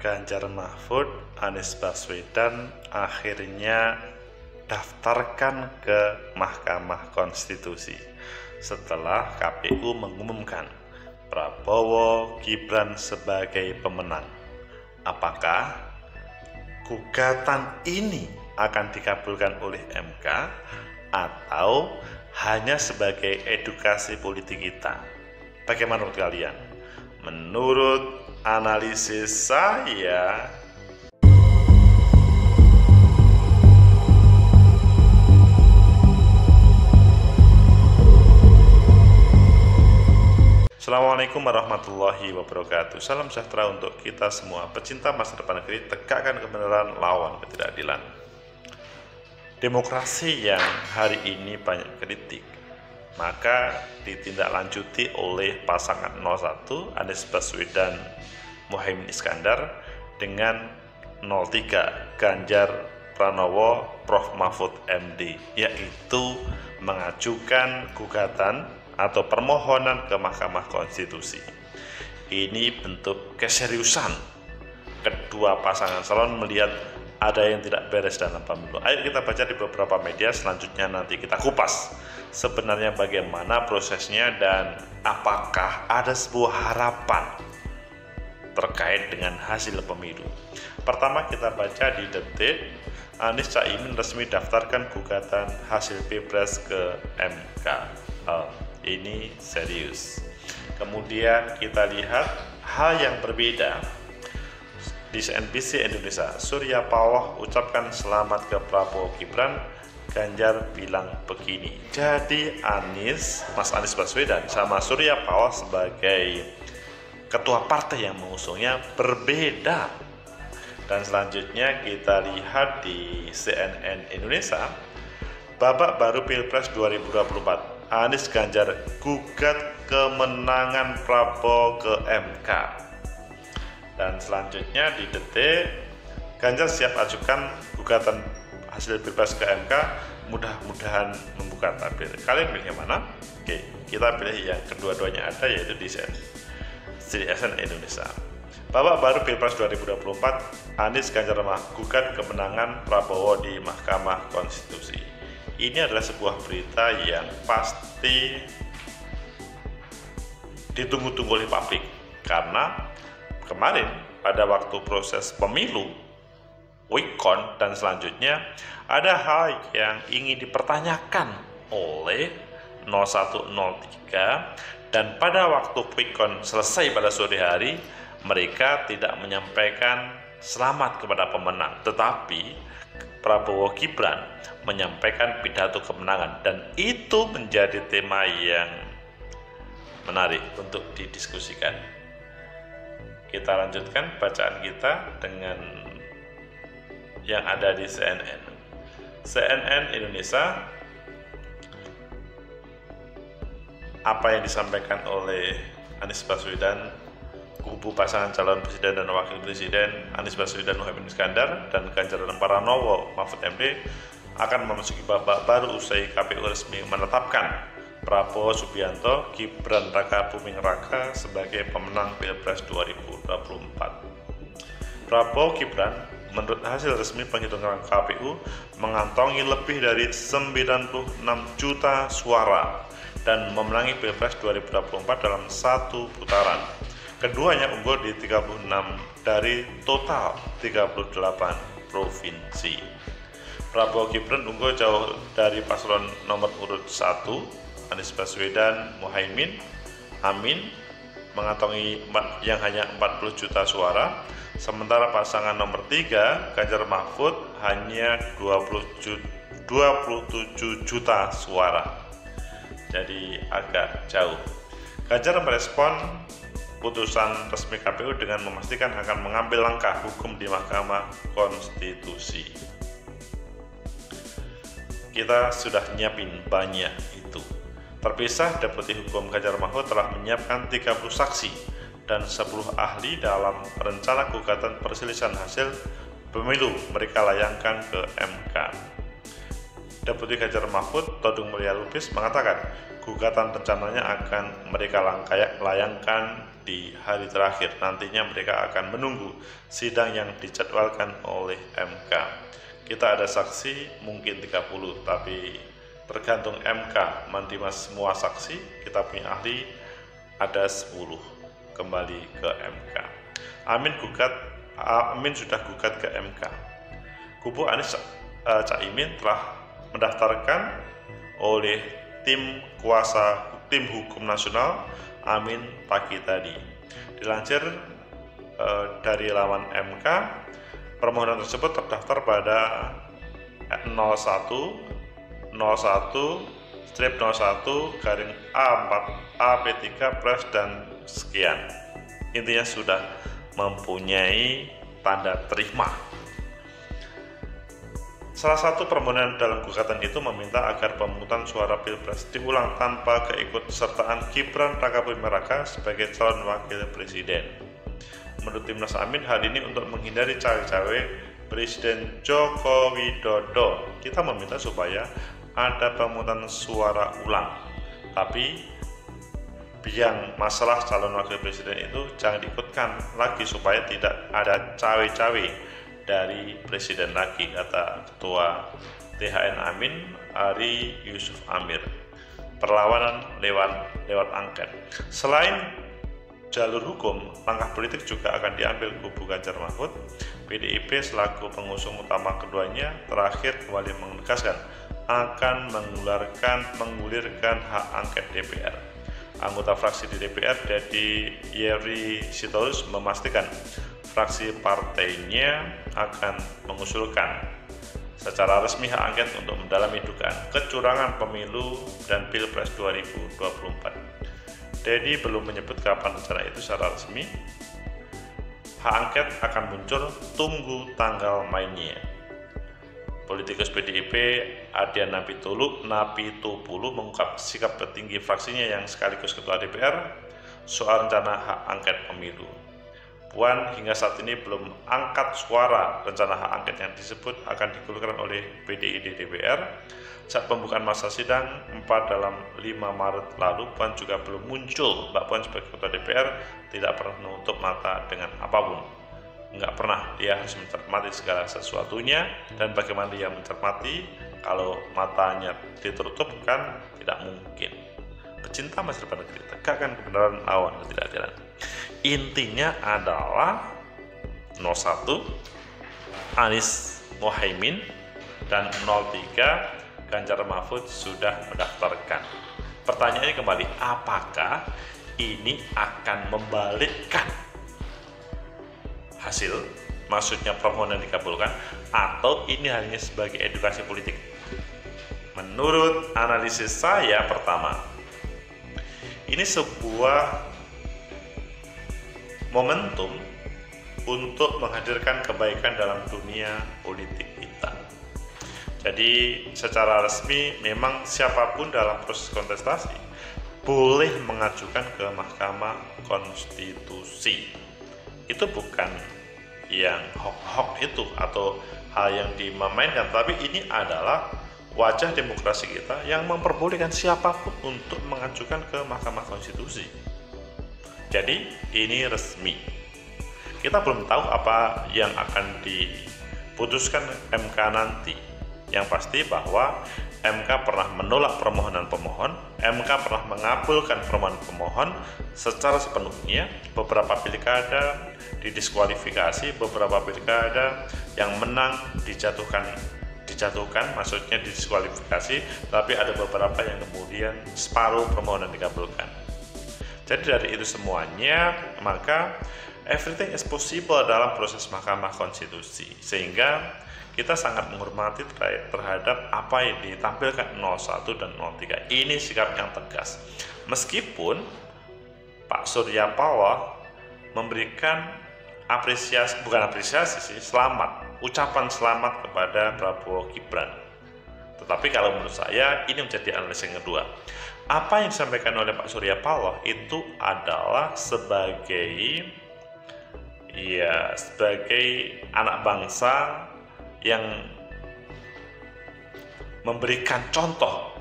Ganjar Mahfud, Anies Baswedan akhirnya daftarkan ke Mahkamah Konstitusi setelah KPU mengumumkan Prabowo Gibran sebagai pemenang. Apakah gugatan ini akan dikabulkan oleh MK atau hanya sebagai edukasi politik kita? Bagaimana menurut kalian? Menurut analisis saya, Assalamualaikum warahmatullahi wabarakatuh. Salam sejahtera untuk kita semua. Pecinta masa depan negeri, tegakkan kebenaran, lawan ketidakadilan. Demokrasi yang hari ini banyak kritik, maka ditindaklanjuti oleh pasangan 01 Anies Baswedan Muhaimin Iskandar dengan 03 Ganjar Pranowo Prof Mahfud MD, yaitu mengajukan gugatan atau permohonan ke Mahkamah Konstitusi. Ini bentuk keseriusan kedua pasangan calon melihat ada yang tidak beres dalam pemilu. Ayo kita baca di beberapa media, selanjutnya nanti kita kupas sebenarnya bagaimana prosesnya dan apakah ada sebuah harapan terkait dengan hasil pemilu. Pertama kita baca di Detik, Anies Caimin resmi daftarkan gugatan hasil Pilpres ke MK. Ini serius. Kemudian kita lihat hal yang berbeda di CNBC Indonesia. Surya Paloh ucapkan selamat ke Prabowo Gibran, Ganjar bilang begini. Jadi Mas Anies Baswedan sama Surya Paloh sebagai ketua partai yang mengusungnya berbeda. Dan selanjutnya kita lihat di CNN Indonesia, babak baru Pilpres 2024. Anies Ganjar gugat kemenangan Prabowo ke MK. Dan selanjutnya di Detik, Ganjar siap ajukan gugatan hasil Pilpres ke MK, mudah-mudahan membuka tabir. Kalian pilih yang mana? Oke, kita pilih yang kedua-duanya ada, yaitu di CNN Indonesia. Babak baru Pilpres 2024, Anies Ganjar gugat kemenangan Prabowo di Mahkamah Konstitusi. Ini adalah sebuah berita yang pasti ditunggu-tunggu oleh publik, karena kemarin pada waktu proses pemilu, quick count dan selanjutnya ada hal yang ingin dipertanyakan oleh 0103, dan pada waktu quick count selesai pada sore hari, mereka tidak menyampaikan selamat kepada pemenang, tetapi Prabowo Gibran menyampaikan pidato kemenangan, dan itu menjadi tema yang menarik untuk didiskusikan. Kita lanjutkan bacaan kita dengan yang ada di CNN Indonesia. Apa yang disampaikan oleh Anies Baswedan, kubu pasangan calon presiden dan wakil presiden Anies Baswedan Muhaimin Iskandar dan Ganjar Pranowo Mahfud MD akan memasuki babak baru usai KPU resmi menetapkan Prabowo Subianto Gibran Raka Buming Raka sebagai pemenang Pilpres 2024. Prabowo Gibran menurut hasil resmi penghitungan KPU mengantongi lebih dari 96 juta suara dan memenangi Pilpres 2024 dalam satu putaran. Keduanya unggul di 36 dari total 38 provinsi. Prabowo Gibran unggul jauh dari paslon nomor urut 1 Anies Baswedan Muhaimin Amin mengantongi yang hanya 40 juta suara, sementara pasangan nomor 3 Ganjar Mahfud hanya 27 juta suara. Jadi agak jauh. Ganjar merespon putusan resmi KPU dengan memastikan akan mengambil langkah hukum di Mahkamah Konstitusi. Kita sudah nyiapin banyak itu. Terpisah, Deputi Hukum Ganjar Mahfud telah menyiapkan 30 saksi dan 10 ahli dalam rencana gugatan perselisihan hasil pemilu mereka layangkan ke MK. Deputi Ganjar Mahfud, Todung Mulya Lubis, mengatakan gugatan rencananya akan mereka layangkan di hari terakhir. Nantinya mereka akan menunggu sidang yang dijadwalkan oleh MK. Kita ada saksi mungkin 30, tapi tergantung MK menerima semua saksi. Kita punya ahli ada 10 kembali ke MK. Amin sudah gugat ke MK. Kubu Anies Caimin telah mendaftarkan oleh tim hukum nasional Amin pagi tadi. Dilansir dari laman MK, permohonan tersebut terdaftar pada 01/A4A P3 Pres dan sekian. Intinya sudah mempunyai tanda terima. Salah satu permohonan dalam gugatan itu meminta agar pemungutan suara Pilpres diulang tanpa keikutsertaan Gibran Rakabuming Raka sebagai calon wakil presiden. Menurut Timnas Amin, hal ini untuk menghindari cawe-cawe Presiden Joko Widodo. Kita meminta supaya ada pemungutan suara ulang, tapi yang masalah calon wakil presiden itu jangan diikutkan lagi supaya tidak ada cawe-cawe dari presiden lagi, kata Ketua THN Amin Ari Yusuf Amir. Perlawanan lewat angket. Selain jalur hukum, langkah politik juga akan diambil kubu Ganjar Mahfud. PDIP selaku pengusung utama keduanya terakhir kembali menegaskan akan menggulirkan hak angket DPR. Anggota fraksi di DPR Dedi Yeri Sitorus memastikan fraksi partainya akan mengusulkan secara resmi hak angket untuk mendalami dugaan kecurangan pemilu dan Pilpres 2024. Dedi belum menyebut kapan rencana itu secara resmi. Hak angket akan muncul, tunggu tanggal mainnya. Politikus PDIP Adian Napitupulu mengungkap sikap petinggi fraksinya yang sekaligus ketua DPR soal rencana hak angket pemilu. Puan hingga saat ini belum angkat suara rencana hak angket yang disebut akan digulirkan oleh PDID DPR. Saat pembukaan masa sidang 5 Maret lalu, Puan juga belum muncul. Mbak Puan sebagai ketua DPR tidak pernah menutup mata dengan apapun. Enggak pernah, dia harus mencermati segala sesuatunya, dan bagaimana dia mencermati kalau matanya ditutup kan tidak mungkin. Pecinta masa depan negeri, tegakkan kebenaran lawan ketidakadilan. Intinya adalah 01 Anies Mohaimin dan 03 Ganjar Mahfud sudah mendaftarkan. Pertanyaannya kembali, apakah ini akan membalikkan hasil, maksudnya permohonan dikabulkan, atau ini hanya sebagai edukasi politik? Menurut analisis saya, pertama, ini sebuah momentum untuk menghadirkan kebaikan dalam dunia politik kita. Jadi secara resmi memang siapapun dalam proses kontestasi boleh mengajukan ke Mahkamah Konstitusi. Itu bukan yang hoax itu atau hal yang dimainkan, tapi ini adalah wajah demokrasi kita yang memperbolehkan siapapun untuk mengajukan ke Mahkamah Konstitusi. Jadi ini resmi. Kita belum tahu apa yang akan diputuskan MK nanti. Yang pasti bahwa MK pernah menolak permohonan pemohon, MK pernah mengabulkan permohonan pemohon secara sepenuhnya. Beberapa pilkada didiskualifikasi, beberapa pilkada yang menang dijatuhkan, maksudnya didiskualifikasi, tapi ada beberapa yang kemudian separuh permohonan dikabulkan. Jadi dari itu semuanya, maka everything is possible dalam proses Mahkamah Konstitusi, sehingga kita sangat menghormati terhadap apa yang ditampilkan 01 dan 03. Ini sikap yang tegas. Meskipun Pak Surya Paloh memberikan ucapan selamat kepada Prabowo Gibran. Tetapi kalau menurut saya ini menjadi analisis yang kedua. Apa yang disampaikan oleh Pak Surya Paloh itu adalah sebagai anak bangsa yang memberikan contoh.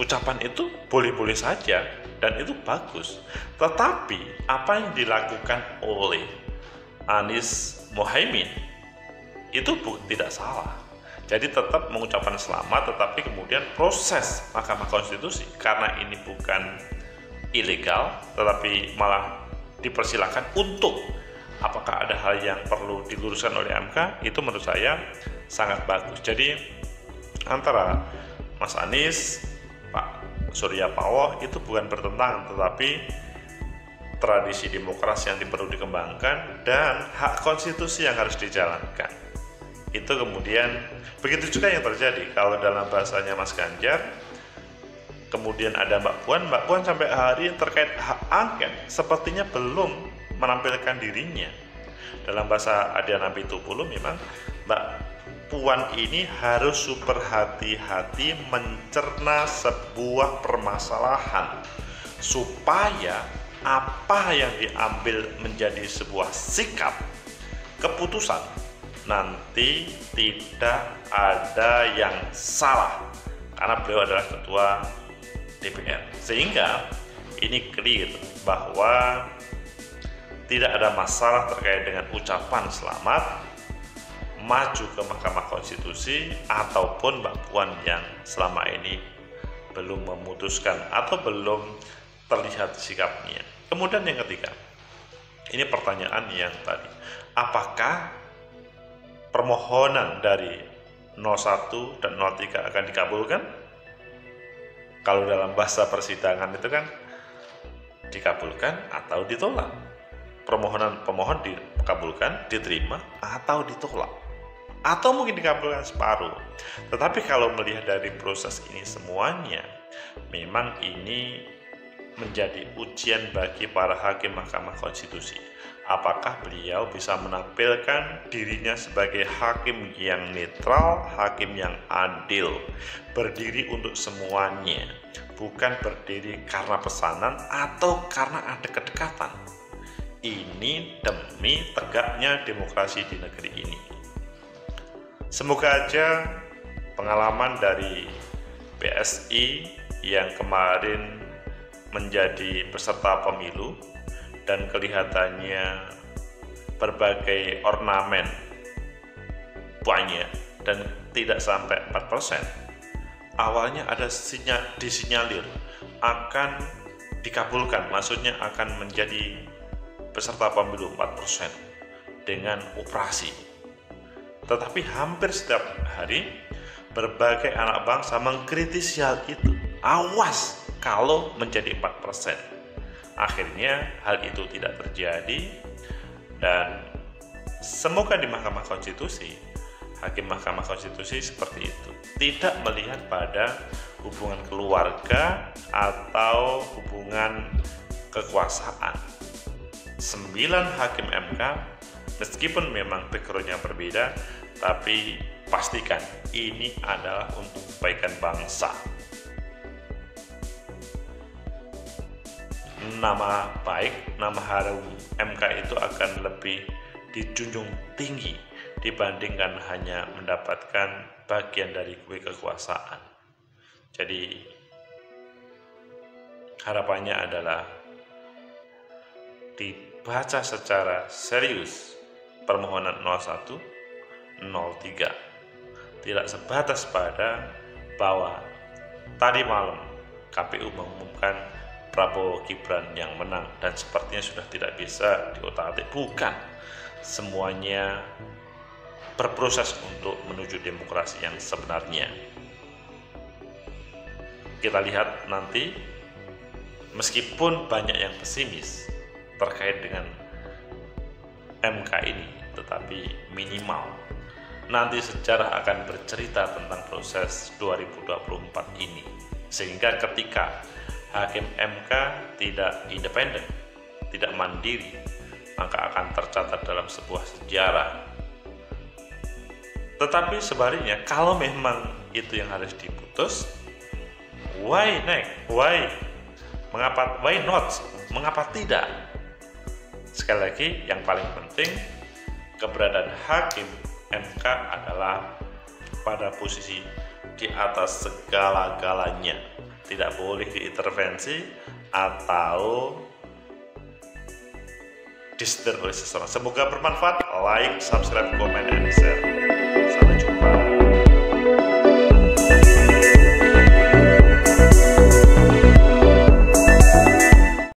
Ucapan itu boleh-boleh saja dan itu bagus. Tetapi apa yang dilakukan oleh Anies Mohaimin itu tidak salah. Jadi tetap mengucapkan selamat, tetapi kemudian proses Mahkamah Konstitusi karena ini bukan ilegal, tetapi malah dipersilakan untuk apakah ada hal yang perlu diluruskan oleh MK, itu menurut saya sangat bagus. Jadi antara Mas Anies, Pak Surya Paloh itu bukan bertentangan, tetapi tradisi demokrasi yang perlu dikembangkan dan hak konstitusi yang harus dijalankan. Itu kemudian begitu juga yang terjadi kalau dalam bahasanya Mas Ganjar, kemudian ada Mbak Puan sampai hari terkait hak angket sepertinya belum menampilkan dirinya. Dalam bahasa Adiana Pitupulu memang Mbak Puan ini harus super hati-hati mencerna sebuah permasalahan supaya apa yang diambil menjadi sebuah sikap keputusan nanti tidak ada yang salah karena beliau adalah ketua DPR, sehingga ini clear bahwa tidak ada masalah terkait dengan ucapan selamat maju ke Mahkamah Konstitusi ataupun Mbak Puan yang selama ini belum memutuskan atau belum terlihat sikapnya. Kemudian yang ketiga, ini pertanyaan yang tadi, apakah permohonan dari 01 dan 03 akan dikabulkan? Kalau dalam bahasa persidangan itu kan dikabulkan atau ditolak. Permohonan pemohon dikabulkan, diterima, atau ditolak. Atau mungkin dikabulkan separuh. Tetapi kalau melihat dari proses ini semuanya, memang ini menjadi ujian bagi para hakim Mahkamah Konstitusi. Apakah beliau bisa menampilkan dirinya sebagai hakim yang netral, hakim yang adil, berdiri untuk semuanya, bukan berdiri karena pesanan atau karena ada kedekatan. Ini demi tegaknya demokrasi di negeri ini. Semoga aja pengalaman dari PSI yang kemarin menjadi peserta pemilu dan kelihatannya berbagai ornamen banyak dan tidak sampai 4%. Awalnya ada disinyalir akan dikabulkan, maksudnya akan menjadi peserta pemilu 4% dengan operasi. Tetapi hampir setiap hari berbagai anak bangsa mengkritisi hal itu. Awas kalau menjadi 4%. Akhirnya hal itu tidak terjadi dan semoga di Mahkamah Konstitusi, hakim Mahkamah Konstitusi seperti itu, tidak melihat pada hubungan keluarga atau hubungan kekuasaan. 9 hakim MK meskipun memang backgroundnya berbeda, tapi pastikan ini adalah untuk kebaikan bangsa. Nama baik, nama harum MK itu akan lebih dijunjung tinggi dibandingkan hanya mendapatkan bagian dari kue kekuasaan. Jadi harapannya adalah dibaca secara serius permohonan 01, 03, tidak sebatas pada bahwa tadi malam KPU mengumumkan Prabowo Gibran yang menang dan sepertinya sudah tidak bisa diotak-atik. Bukan, semuanya berproses untuk menuju demokrasi yang sebenarnya. Kita lihat nanti, meskipun banyak yang pesimis terkait dengan MK ini, tetapi minimal nanti sejarah akan bercerita tentang proses 2024 ini, sehingga ketika hakim MK tidak independen, tidak mandiri, maka akan tercatat dalam sebuah sejarah. Tetapi sebaliknya, kalau memang itu yang harus diputus, why not? Mengapa tidak? Sekali lagi, yang paling penting, keberadaan hakim MK adalah pada posisi di atas segala-galanya. Tidak boleh diintervensi atau disetir oleh seseorang. Semoga bermanfaat. Like, subscribe, komen,